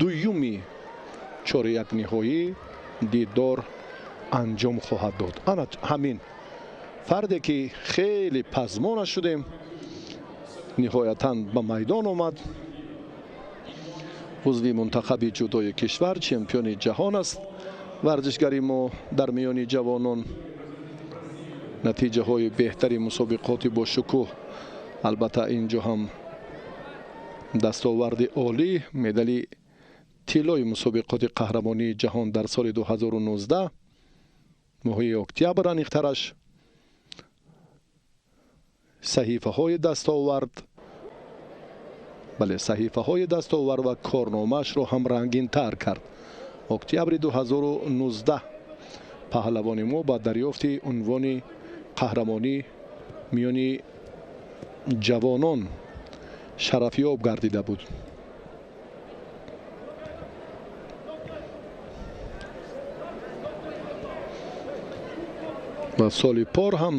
дуюми чораyak ниҳоӣ дидор анҷом хоҳад дод. ана ҳамин фарде ки хеле пазмона шудем ниҳоятан ба майдон омад. узви мунтахаби ҷудои кишвар, чемпиони ҷаҳон аст. варзишгари мо дар миёни ҷавонон натиҷаҳои беҳтари мусобиқоти бошукӯҳ, албатта инҷо ҳам дастоварди олӣ, медали тиллои мусобиқоти қаҳрамонии ҷаҳон дар соли 2019 моҳи октябр аниқтараш, саҳифаҳои дастовард, бале саҳифаҳои дастовард ва корномаашро ҳам рангинтар кард. октябри 2019 паҳлавони мо ба дарёфти унвони қаҳрамонӣ миёни ҷавонон шарафёб гардида буд. ва соли пор ҳам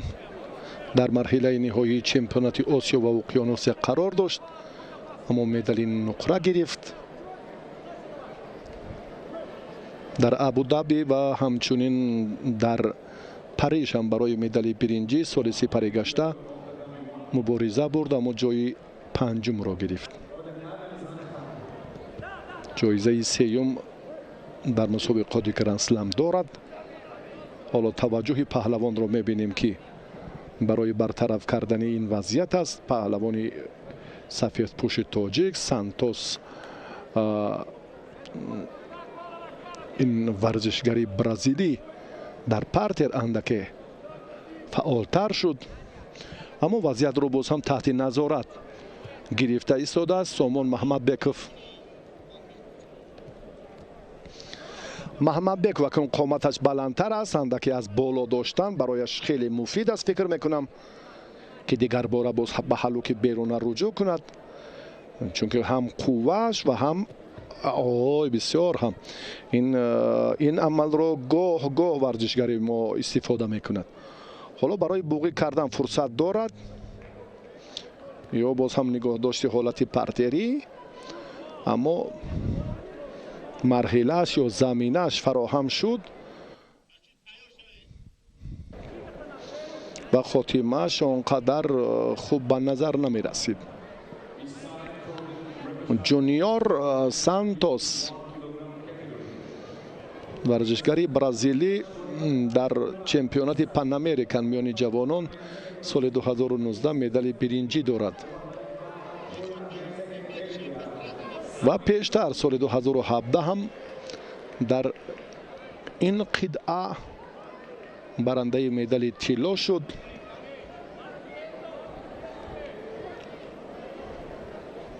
дар марҳилаи ниҳоии чемпионати Осиё ва Уқёнусия қарор дошт, аммо медали нуқра гирифт. дар Абу-Даби ва ҳамчунин дар Париж ҳам барои медали биринҷӣ соли сипарӣ гашта мубориза бурд, аммо ҷои панҷумро гирифт. ҷоизаи сеюм дар мусобиқоти Гранд-слам дорад. ҳоло таваҷҷӯҳи паҳлавонро мебинем ки барои бартараф кардани ин вазъият аст. паҳлавони сафедпӯши тоҷик Сантос, ин варзишгари бразилӣ дар партер андаке фаъолтар шуд, аммо вазъиятро боз ҳам таҳти назорат гирифта истодааст Сомон Маҳмадбеков. Маҳмадбек ва кун қоматаш баландтар аст, андаке аз боло доштан барояш хеле муфид аст. фикр мекунам ки дигар бора боз ба ҳалуки беруна руҷӯъ кунад, чунки ҳам қуввааш ва ҳам бисёр ҳам ин амалро гоҳ варзишгари мо истифода мекунад. ҳоло барои буғӣ кардан фурсат дорад ё боз ҳам нигоҳдошти ҳолати партерӣ, аммо марҳилааш ё заминааш фароҳам шуд ва хотимааш он қадар хуб ба назар намерасид. Junior Santos, варзишгари бразилӣ, дар чемпионати Pan American миёни ҷавонон соли 2019 медали биринҷӣ дорад ва пештар соли 2017 ҳам дар ин қидъа барандаи медали тилло шуд.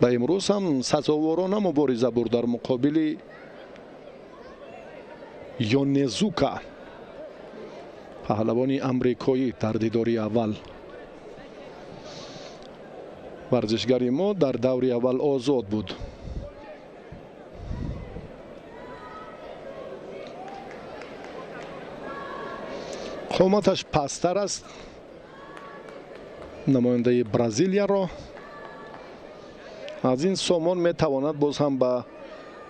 ба имрӯз ҳам сазоворона мубориза бурд дар муқобили Йонезука, паҳлавони амрикоӣ дар дидори аввал. варзишгари мо дар даври аввал озод буд. қоматаш пасттар аст намояндаи Бразилияро. аз ин Сомон метавонад боз ҳам ба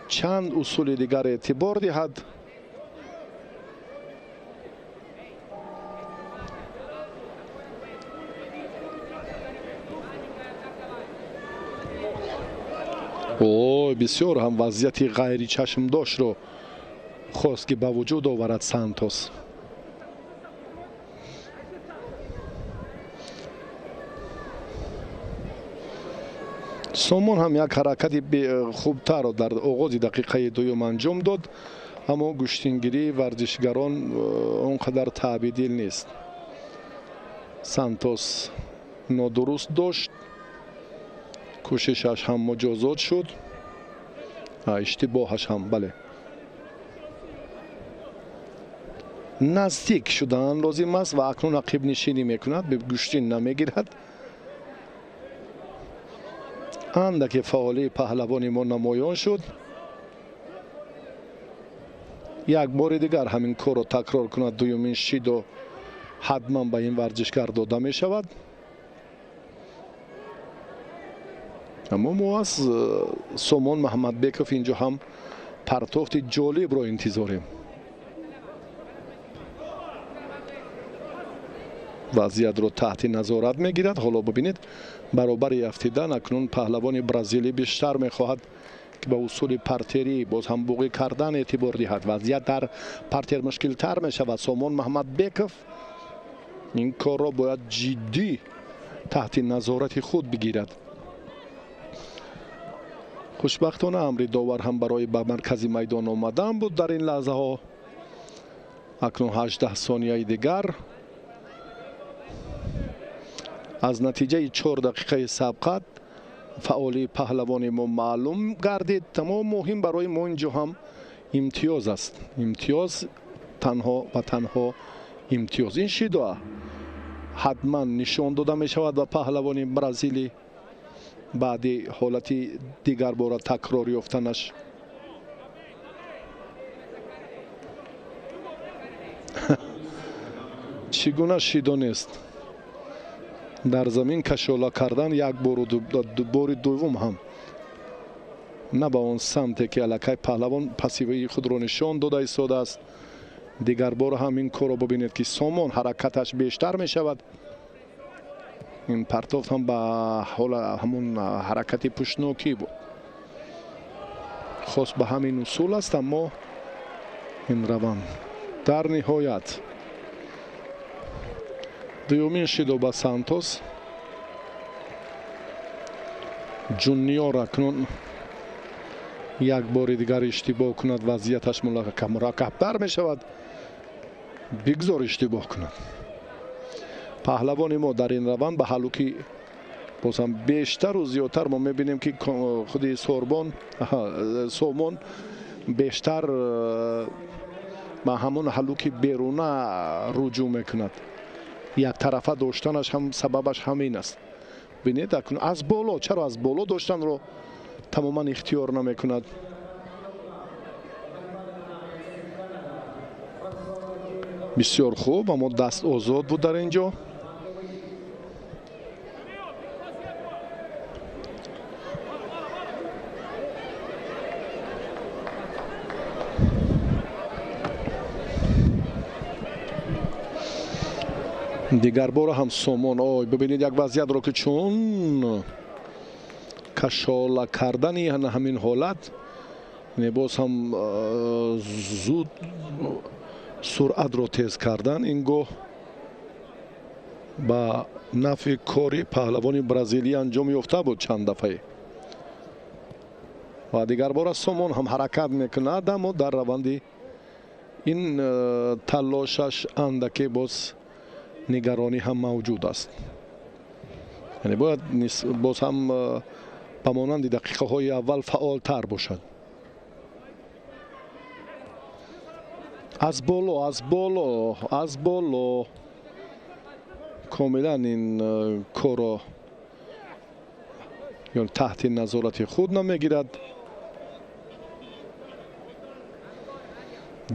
чанд усули дигар эътибор диҳад. бисёр ҳам вазъияти ғайри чашмдошро хост ки ба вуҷуд оварад Сантос. Сомон ҳам як ҳаракати хубтарро дар оғози дақиқаи дуюм анҷом дод, аммо гӯштингирии варзишгарон он қадар таъбидил нест. Сантос нодуруст дошт, кӯшишаш ҳам муҷозот шуд, иштибоҳаш ҳам бале наздик шудан лозим аст ва акнун ақибнишинӣ мекунад, гӯштин намегирад. андаке фаъолии паҳлавони мо намоён шуд. як бори дигар ҳамин корро такрор кунад, дуюмин шидо ҳатман ба ин варзишгар дода мешавад. اما ما از سامان محمدبکов اینجا هم پرتافت جالب رو انتظاریم. وضعیت رو تحت نظارت میگیرد. حالا ببینید برابر افتیدن اکنون پهلوان برزیلی بیشتر میخواهد که به اصول پرتری باز هم بوقی کردن اعتبار دهد. وضعیت در پرتر مشکل تر می شود. سامان محمدبکov این کار را باید جدی تحت نظارت خود بگیرد. خوشبختانه امر داور هم برای به مرکز میدان آمدن بود در این لحظه ها. اکنون 18 ثانیه دیگر از نتیجه 4 دقیقه سبقت فعالی پهلوان ما معلوم گردید. تمام مهم برای ما اینجا هم امتیاز است. امتیاز تنها و تنها امتیاز. این شیدو حتما نشان داده می شود و پهلوان برزیلی بعد حالت دیگر بار تکرار یافتنش چگونه شیدو نیست در زمین کشاله کردن یک بار و بار دوم هم نه به اون سمت که الکی پهلوان پسیوی خود را نشان داده ایستاده است. دیگر بار هم این کار را ببینید که سامان حرکتش بیشتر می شود. این پرتافت هم به حال همون حرکت پشتنوکی بود. خاص به همین اصول است. اما این روند در نهایت دومین شیدو به سانتوس جونیور اکنون یک بار دیگر اشتباه کند وضعیتش مرکب‌تر می شود. بگذار اشتباه کند. پهلوان ما در این روند به حلوکی باز هم بیشتر و زیادتر ما میبینیم که خودی سامان بیشتر به همون حلوکی بیرونه رجوع میکند. یک طرفه داشتنش هم سببش همین است. ببینید اکنون از بالا، چرا از بالا داشتن رو تماما اختیار نمیکند. بسیار خوب، اما دست آزاد بود در اینجا. دیگر بار هم سامان ببینید یک وضعیت رو که چون کشاله کردن همین حالت باز هم زود سرعت رو تیز کردن این گوه با نفع کاری پهلوان برزیلی انجام یافته بود چند دفعه. و دیگر بار سامان هم حرکت میکند اما در روند این تلاشش اندکی باز نگرانی هم موجود است. یعنی باید باز هم به مانند دقیقه های اول فعال تر باشد. از بالا کاملا این کار یا تحت نظارت خود نمیگیرد.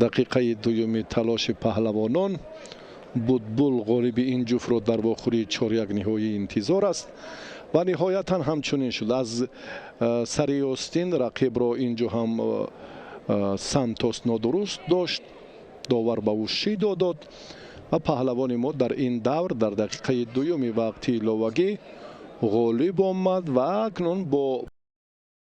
دقیقه دومی تلاش پهلوانان بودبول غالب این جفت را در واخوری 4-1 نهایی انتظار است و نهایتا همچنین شد. از سری اوستین رقیب را اینجا هم سانتوس نادرست داشت. داور به او شیدو داد و پهلوان ما در این دور در دقیقه دوم وقتی لاوگی غالب آمد و اکنون با